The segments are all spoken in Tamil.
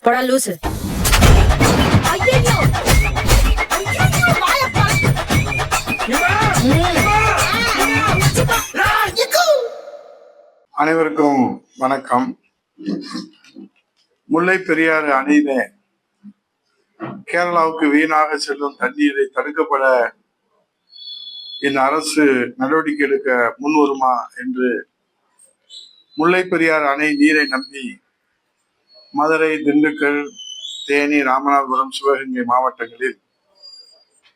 போடா லூசு. அனைவருக்கும் வணக்கம். முல்லை பெரியாறு அணையில கேரளாவுக்கு வீணாக செல்லும் தண்ணீரை தடுக்கப்பட இந்த அரசு நடவடிக்கை எடுக்க முன்வருமா என்று முல்லை பெரியாறு அணை நீரை நம்பி மதுரை, திண்டுக்கல், தேனி, ராமநாதபுரம், சிவகங்கை மாவட்டங்களில்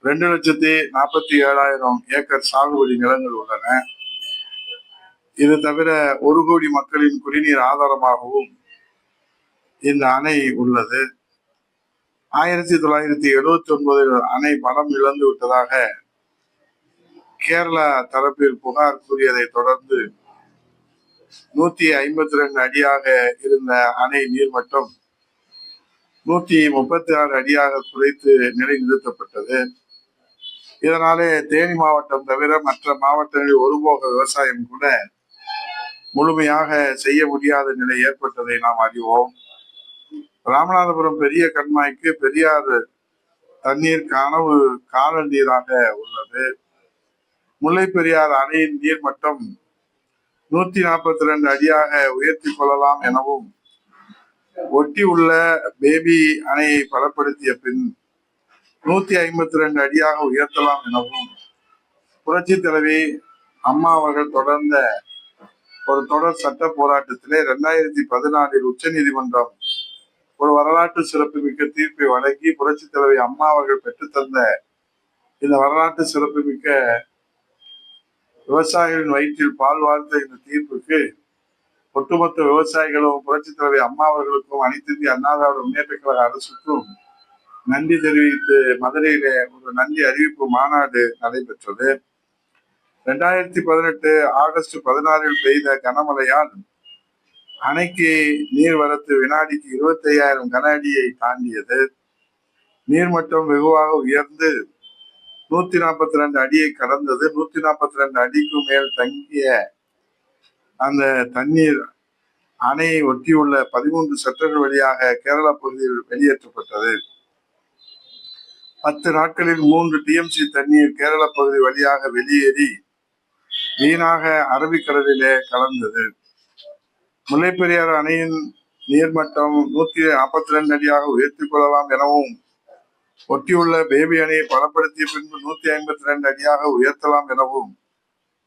2,47,000 ஏக்கர் சாகுபடி நிலங்கள் உள்ளன. இது தவிர 1 கோடி மக்களின் குடிநீர் ஆதாரமாகவும் இந்த அணை உள்ளது. 1979 அணை பலம் இழந்து விட்டதாக கேரளா தரப்பில் புகார் கூறியதை தொடர்ந்து 152 அடியாக இருந்த அணை நீர்மட்டம் 136 அடியாக குறைத்து நிலைநிறுத்தப்பட்டது. இதனாலே தேனி மாவட்டம் தவிர மற்ற மாவட்டங்களில் ஒருபோக விவசாயம் கூட முழுமையாக செய்ய முடியாத நிலை ஏற்பட்டதை நாம் அறிவோம். ராமநாதபுரம் பெரிய கண்மாய்க்கு பெரியாறு தண்ணீர் கனவு காணல் நீராக உள்ளது. முல்லை பெரியாறு அணையின் நீர்மட்டம் 142 அடியாக உயர்த்தி கொள்ளலாம் எனவும், ஒட்டி உள்ள பேபி அணையை பலப்படுத்திய பின் 152 அடியாக உயர்த்தலாம் எனவும் புரட்சி தலைவி அம்மா அவர்கள் தொடர்ந்த ஒரு தொடர் சட்ட போராட்டத்திலே 2014 உச்ச நீதிமன்றம் ஒரு வரலாற்று சிறப்புமிக்க தீர்ப்பை வழங்கி புரட்சி தலைவி அம்மா அவர்கள் பெற்றுத்தந்த இந்த வரலாற்று சிறப்புமிக்க விவசாயிகளின் வயிற்றில் பால் வார்த்த இந்த தீர்ப்புக்கு ஒட்டுமொத்த விவசாயிகளும் புரட்சி தலைவி அம்மா அவர்களுக்கும் அனைத்து இந்திய அண்ணா திராவிட முன்னேற்ற கழக அரசுக்கும் நன்றி தெரிவித்து மதுரையிலே ஒரு நன்றி அறிவிப்பு மாநாடு நடைபெற்றது. 2018 ஆகஸ்ட் 16 பெய்த கனமழையால் அணைக்கு நீர்வரத்து வினாடிக்கு 25,000 கன அடியை தாண்டியது. நீர்மட்டம் வெகுவாக உயர்ந்து 142 அடியை கடந்தது. 142 அடிக்கு மேல் தங்கிய அந்த தண்ணீர் அணையை ஒட்டியுள்ள 13 சட்டங்கள் வழியாக கேரளா பகுதியில் வெளியேற்றப்பட்டது. 10 நாட்களில் 3 TMC தண்ணீர் கேரள பகுதி வழியாக வெளியேறி வீணாக அரபிக்கடலிலே கலந்தது. முல்லை பெரியாறு அணையின் நீர்மட்டம் 142 அடியாக உயர்த்தி கொள்ளலாம் எனவும், ஒட்டியுள்ள பேபி அணையை பலப்படுத்திய பின்பு 152 அடியாக உயர்த்தலாம் எனவும்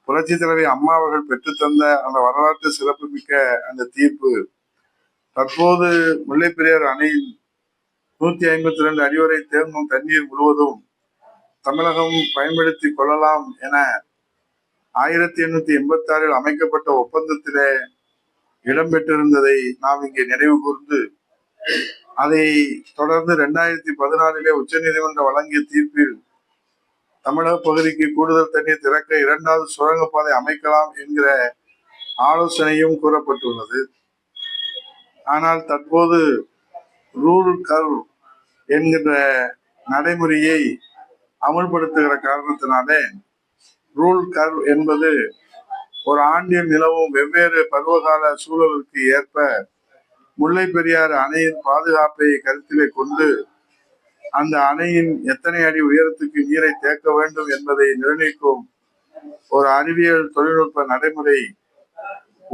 புரட்சி தலைவி அம்மா அவர்கள் பெற்றுத்தந்த அந்த வரலாற்று சிறப்புமிக்க அந்த தீர்ப்பு தற்போது முல்லை பெரியாறு அணையின் 152 அடி வரை தேங்கும் தண்ணீர் முழுவதும் தமிழகம் பயன்படுத்தி கொள்ளலாம் என 1886 அமைக்கப்பட்ட ஒப்பந்தத்திலே இடம்பெற்றிருந்ததை நாம் இங்கே நினைவு கூர்ந்து, அதை தொடர்ந்து 2014 உச்ச நீதிமன்றம் வழங்கிய தீர்ப்பில் தமிழக பகுதிக்கு கூடுதல் தண்ணீர் திறக்க 2வது சுரங்கப்பாதை அமைக்கலாம் என்கிற ஆலோசனையும் கூறப்பட்டுள்ளது. ஆனால் தற்போது ரூல் கர்வ் என்கின்ற நடைமுறையை அமுல்படுத்துகிற காரணத்தினாலே, ரூல் கர்வ் என்பது ஒரு ஆண்டில் நிலவும் வெவ்வேறு பருவகால சூழலுக்கு ஏற்ப முல்லை பெரியாறு அணையின் பாதுகாப்பை கருத்திலே கொண்டு அந்த அணையின் எத்தனை அடி உயரத்துக்கு நீரை தேக்க வேண்டும் என்பதை நிர்ணயிக்கும் ஒரு அறிவியல் தொழில்நுட்ப நடைமுறை.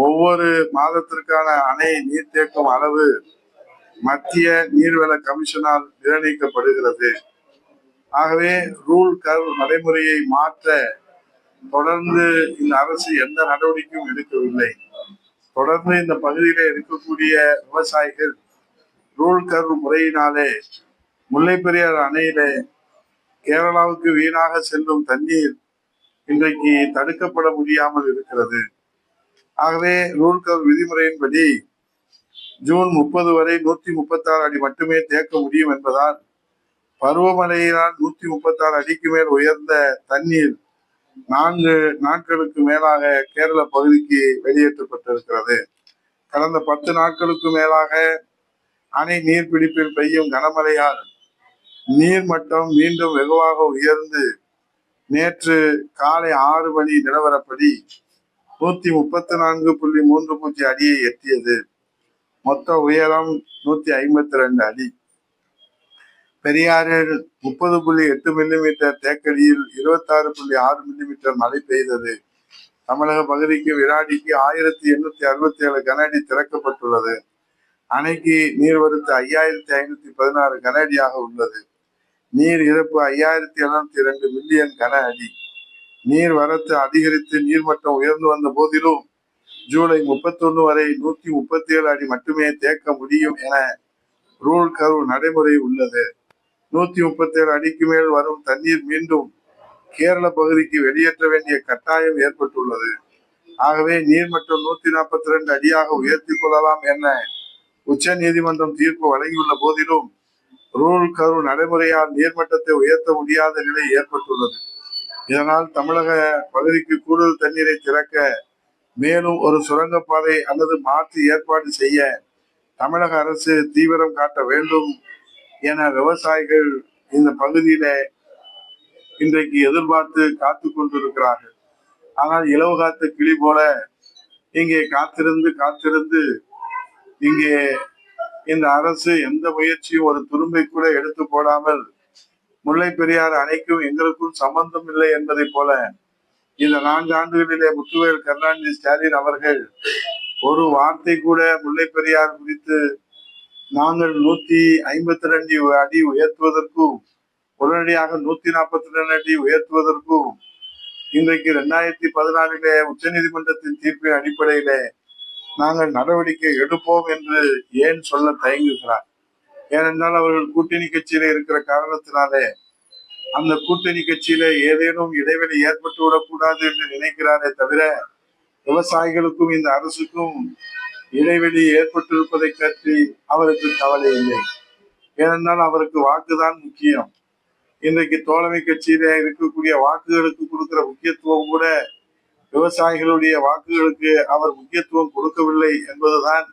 ஒவ்வொரு மாதத்திற்கான அணை நீர் தேக்கும் அளவு மத்திய நீர்வள கமிஷனால் நிர்ணயிக்கப்படுகிறது. ஆகவே ரூல் கர்வ் நடைமுறையை மாற்ற தொடர்ந்து இந்த அரசு எந்த நடவடிக்கையும் எடுக்கவில்லை. தொடர்ந்து இந்த பகுதியில இருக்கக்கூடிய விவசாயிகள் ரூல் கர்வ் முறையினாலே முல்லை பெரியாறு அணையில கேரளாவுக்கு வீணாக செல்லும் தண்ணீர் இன்றைக்கு தடுக்கப்பட முடியாமல் இருக்கிறது. ஆகவே ரூல் கர்வ் விதிமுறையின்படி ஜூன் 30 வரை 136 அடி மட்டுமே தேக்க முடியும் என்பதால் பருவமழையினால் 136 அடிக்கு மேல் உயர்ந்த தண்ணீர் 4 நாட்களுக்கு மேலாக கேரள பகுதிக்கு வெளியேற்றப்பட்டிருக்கிறது. கடந்த 10 நாட்களுக்கு மேலாக அணை நீர்பிடிப்பில் பெய்யும் கனமழையால் நீர்மட்டம் மீண்டும் வெகுவாக உயர்ந்து நேற்று காலை 6 மணி நிலவரப்படி 134.30 அடியை எட்டியது. மொத்த உயரம் 152 அடி. பெரியாறில் 30.8 மில்லிமீட்டர் தேக்கடியில் 26.6 மில்லிமீட்டர் மழை பெய்தது. தமிழக பகுதிக்கு வினாடிக்கு 1867 கன அடி திறக்கப்பட்டுள்ளது. அணைக்கு நீர்வரத்து 5516 கன அடியாக உள்ளது. நீர் இருப்பு 5702 மில்லியன் கன அடி. நீர் வரத்து அதிகரித்து நீர்மட்டம் உயர்ந்து வந்த போதிலும் ஜூலை 31 வரை 137 அடி மட்டுமே தேக்க முடியும் என ரூல் கர்வ் நடைமுறை உள்ளது. 137 அடிக்கு மேல் வரும் தண்ணீர் மீண்டும் கேரள பகுதிக்கு வெளியேற்ற வேண்டிய கட்டாயம் ஏற்பட்டுள்ளது. ஆகவே நீர்மட்டம் 142 அடியாக உயர்த்தி கொள்ளலாம் என உச்ச நீதிமன்றம் தீர்ப்பு வழங்கியுள்ள போதிலும் ரூல் கர்வ் நடைமுறையால் நீர்மட்டத்தை உயர்த்த முடியாத நிலை ஏற்பட்டுள்ளது. இதனால் தமிழக பகுதிக்கு கூடுதல் தண்ணீரை திறக்க மேலும் ஒரு சுரங்கப்பாதை அல்லது மாற்று ஏற்பாடு செய்ய தமிழக அரசு தீவிரம் காட்ட வேண்டும் என விவசாயிகள் இந்த பகுதியில இன்றைக்கு எதிர்பார்த்து காத்து கொண்டிருக்கிறார்கள். ஆனால் இலவு காத்த கிளி போல இங்கே காத்திருந்து இங்கே இந்த அரசு எந்த முயற்சியும் ஒரு துரும்பை கூட எடுத்து போடாமல் முல்லை பெரியாறு அணைக்கும் எங்களுக்கும் சம்பந்தம் இல்லை என்பதை போல இந்த 4 ஆண்டுகளிலே முத்துவேல் கருணாநிதி ஸ்டாலின் அவர்கள் ஒரு வார்த்தை கூட முல்லை பெரியாறு குறித்து நாங்கள் 152 அடி உயர்த்துவதற்கும் உடனடியாக 142 அடி உயர்த்துவதற்கும் இன்றைக்கு 2014 உச்ச நீதிமன்றத்தின் தீர்ப்பின் அடிப்படையிலே நாங்கள் நடவடிக்கை எடுப்போம் என்று ஏன் சொல்ல தயங்குகிறார்? ஏனென்றால் அவர்கள் கூட்டணி கட்சியில இருக்கிற காரணத்தினாலே அந்த கூட்டணி கட்சியில ஏதேனும் இடைவெளி ஏற்பட்டு விடக்கூடாது என்று நினைக்கிறாரே தவிர விவசாயிகளுக்கும் இந்த அரசுக்கும் இடைவெளி ஏற்பட்டிருப்பதை பற்றி அவருக்கு கவலை இல்லை. ஏனென்றால் அவருக்கு வாக்குதான் முக்கியம். இன்றைக்கு தோழமை கட்சியில இருக்கக்கூடிய வாக்குகளுக்கு கொடுக்கிற முக்கியத்துவம் கூட விவசாயிகளுடைய வாக்குகளுக்கு அவர் முக்கியத்துவம் கொடுக்கவில்லை என்பதுதான்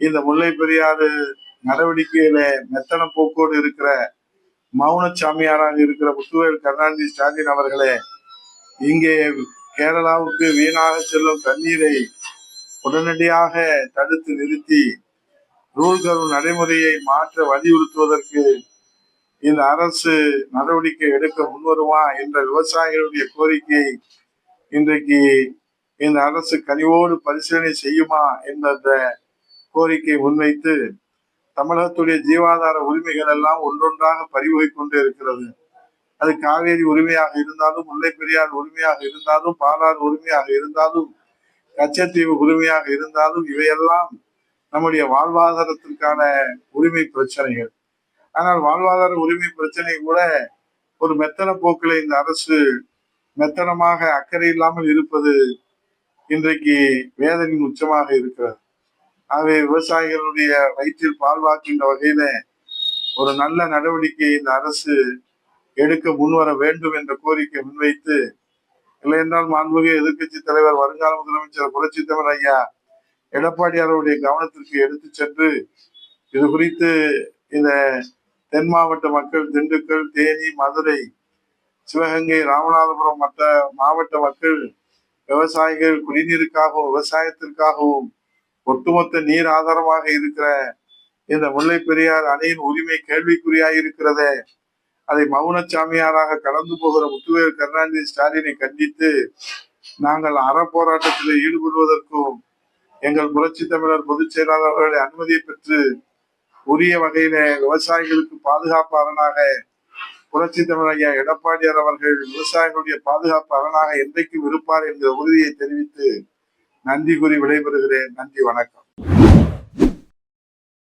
இந்த முல்லை பெரியாறு நடவடிக்கையில மெத்தன போக்கோடு இருக்கிற மௌனச்சாமியாராக இருக்கிற முத்துவேல் கருணாநிதி ஸ்டாலின் அவர்களே, இங்கே கேரளாவுக்கு வீணாக செல்லும் தண்ணீரை உடனடியாக தடுத்து நிறுத்தி ரூல் கர்வ் நடைமுறையை மாற்ற வலியுறுத்துவதற்கு இந்த அரசு நடவடிக்கை எடுக்க முன்வருமா என்ற விவசாயிகளுடைய கோரிக்கை இன்றைக்கு இந்த அரசு கனிவோடு பரிசீலனை செய்யுமா என்ற கோரிக்கை முன்வைத்து தமிழகத்துடைய ஜீவாதார உரிமைகள் எல்லாம் ஒன்றொன்றாக பறிபோய் கொண்டு இருக்கிறது. அது காவேரி உரிமையாக இருந்தாலும், முல்லை பெரியார் உரிமையாக இருந்தாலும், பாலாறு உரிமையாக இருந்தாலும், கச்சத்தீவு உரிமையாக இருந்தாலும் இவையெல்லாம் நம்முடைய வாழ்வாதாரத்திற்கான உரிமை பிரச்சனைகள். ஆனால் வாழ்வாதார உரிமை பிரச்சனை கூட ஒரு மெத்தன போக்கில இந்த அரசு மெத்தனமாக அக்கறை இல்லாமல் இருப்பது இன்றைக்கு வேதனையின் உச்சமாக இருக்கிறது. ஆகவே விவசாயிகளுடைய வயிற்றில் பால் வாக்கின்ற வகையில ஒரு நல்ல நடவடிக்கையை இந்த அரசு எடுக்க முன்வர வேண்டும் என்ற கோரிக்கை முன்வைத்து, இல்லையென்றால் மாண்புமிகு எதிர்கட்சி தலைவர் வருங்கால முதலமைச்சர் புரட்சி தமிழர் ஐயா எடப்பாடியாருடைய கவனத்திற்கு எடுத்து சென்று இது குறித்து இந்த தென் மாவட்ட மக்கள், திண்டுக்கல், தேனி, மதுரை, சிவகங்கை, ராமநாதபுரம் மற்ற மாவட்ட மக்கள் விவசாயிகள் குடிநீருக்காகவும் விவசாயத்திற்காகவும் ஒட்டுமொத்த நீர் ஆதாரமாக இருக்கிற இந்த முல்லை பெரியார் அணையின் உரிமை கேள்விக்குறியாக இருக்கிறதே, அதை மௌனச்சாமியாராக கடந்து போகிற முத்துவேல் கருணாநிதி ஸ்டாலினை கண்டித்து நாங்கள் அறப்போராட்டத்தில் ஈடுபடுவதற்கும் எங்கள் புரட்சி தமிழர் பொதுச் செயலாளர்களுடைய அனுமதியை பெற்று உரிய வகையில விவசாயிகளுக்கு பாதுகாப்பு அரணாக புரட்சி தமிழர் ஐயா எடப்பாடியார் அவர்கள் விவசாயிகளுடைய பாதுகாப்பு அரணாக என்றைக்கும் இருப்பார் என்கிற உறுதியை தெரிவித்து நன்றி கூறி விடைபெறுகிறேன். நன்றி, வணக்கம்.